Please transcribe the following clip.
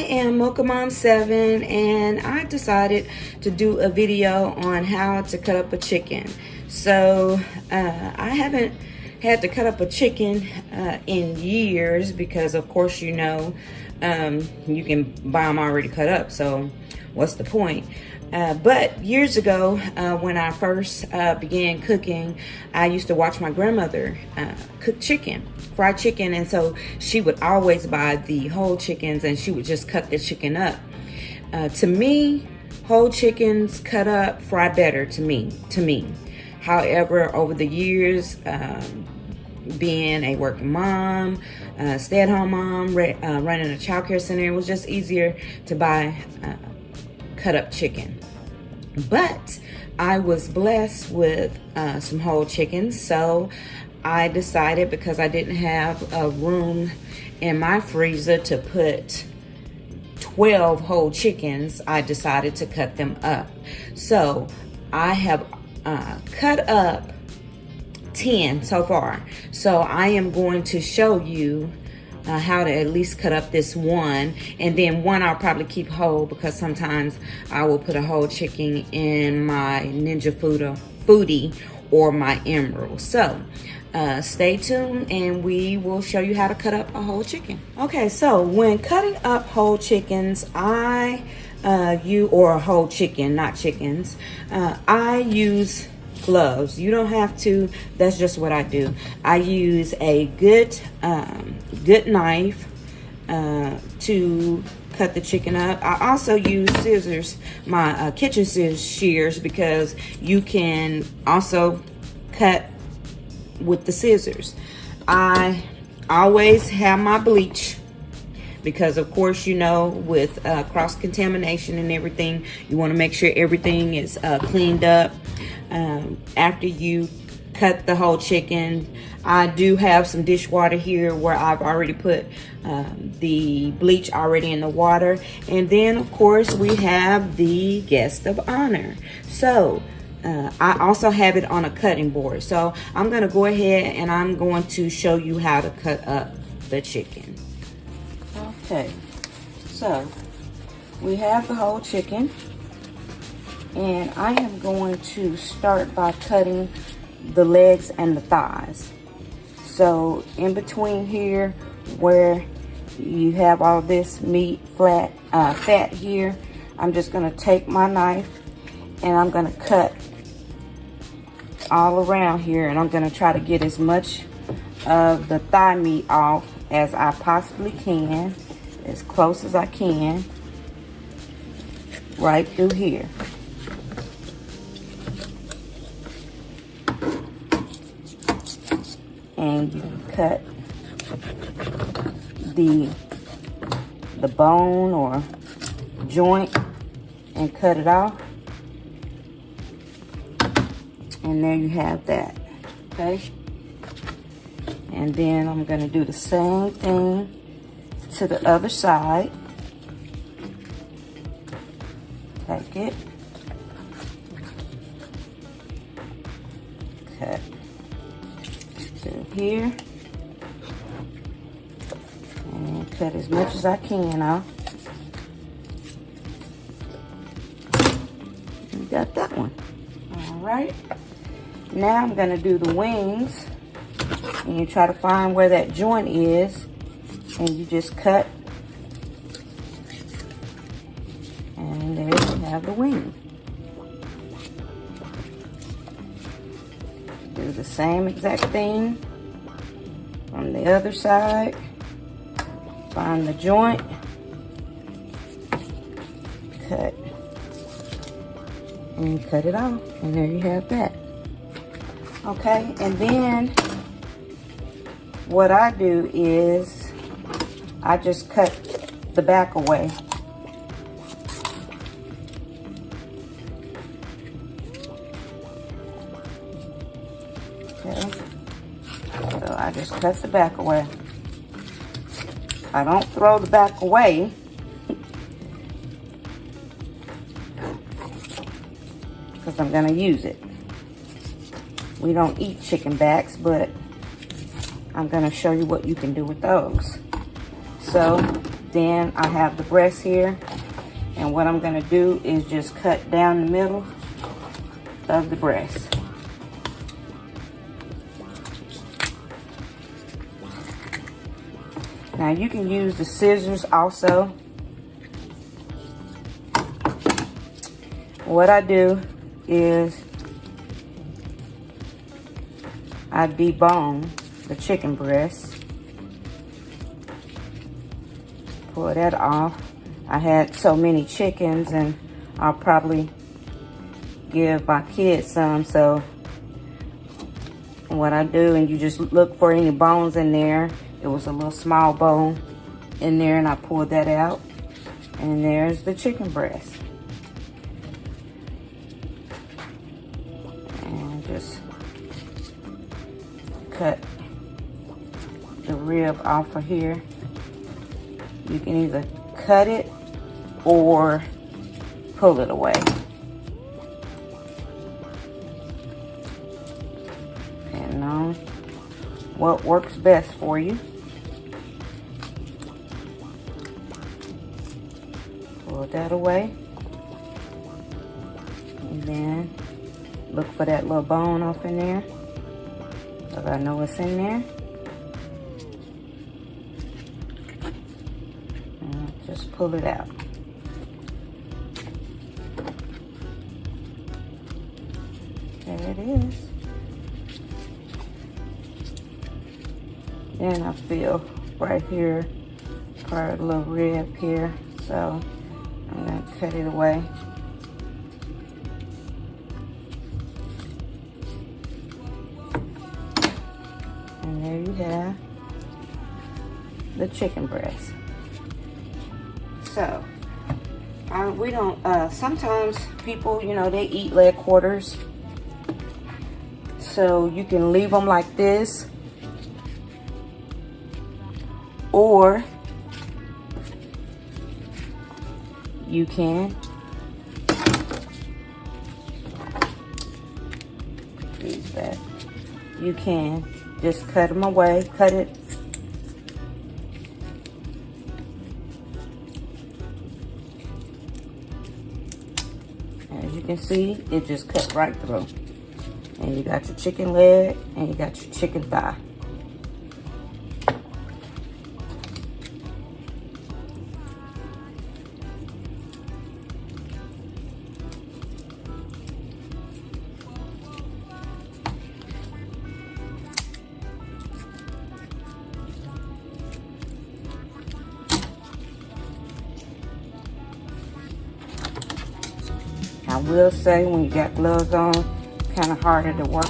am Mocha Mom 7, and I decided to do a video on how to cut up a chicken. So I haven't had to cut up a chicken in years because, of course, you know, you can buy them already cut up, so what's the point? But years ago, when I first began cooking, I used to watch my grandmother cook chicken, fried chicken, and so she would always buy the whole chickens and she would just cut the chicken up. To me, whole chickens cut up fry better to me. However, over the years, being a working mom, stay-at-home mom, running a child care center, it was just easier to buy cut up chicken. But I was blessed with some whole chickens, so I decided, because I didn't have a room in my freezer to put 12 whole chickens, I decided to cut them up. So I have cut up 10 so far. So I am going to show you how to at least cut up this one, and then one I'll probably keep whole, because sometimes I will put a whole chicken in my Ninja Foodie or my Emerald. So stay tuned and we will show you how to cut up a whole chicken. Okay, so when cutting up whole chickens, or a whole chicken, not chickens, I use gloves. You don't have to, that's just what I do. I use a good knife to cut the chicken up. I also use scissors, my kitchen shears, because you can also cut with the scissors. I always have my bleach, because of course, you know, with cross-contamination and everything, you want to make sure everything is cleaned up. After you cut the whole chicken, I do have some dishwater here where I've already put the bleach already in the water. And then, of course, we have the guest of honor. So I also have it on a cutting board. So I'm going to go ahead and I'm going to show you how to cut up the chicken. Okay, so we have the whole chicken, and I am going to start by cutting the legs and the thighs. So in between here where you have all this meat, fat here, I'm just going to take my knife and I'm going to cut all around here, and I'm going to try to get as much of the thigh meat off as I possibly can, as close as I can, right through here. And you cut the bone or joint and cut it off. And there you have that, okay? And then I'm gonna do the same thing to the other side. Take it, cut through here, and cut as much as I can off. You got that one. All right. Now I'm gonna do the wings, and you try to find where that joint is, and you just cut, and there you have the wing. Do the same exact thing from the other side. Find the joint, cut, and cut it off, and there you have that. Okay, and then what I do is I just cut the back away. Okay, so I just cut the back away. I don't throw the back away, because I'm going to use it. We don't eat chicken backs, but I'm going to show you what you can do with those. So Then I have the breast here. And what I'm gonna do is just cut down the middle of the breast. Now you can use the scissors also. What I do is I debone the chicken breast. Pull that off. I had so many chickens and I'll probably give my kids some. So what I do, and you just look for any bones in there. It was a little small bone in there and I pulled that out. And there's the chicken breast. And just cut the rib off of here. You can either cut it or pull it away. And what works best for you. Pull that away. And then look for that little bone off in there, because I know it's in there. And just pull it out. There it is. Then I feel right here, part of the little rib here. So I'm gonna cut it away. And there you have the chicken breast. So, we don't, sometimes people, you know, they eat leg quarters. So you can leave them like this. Or you can use that. You can just cut them away, cut it. As you can see, it just cut right through. And you got your chicken leg and you got your chicken thigh. I will say when you got gloves on, kind of harder to work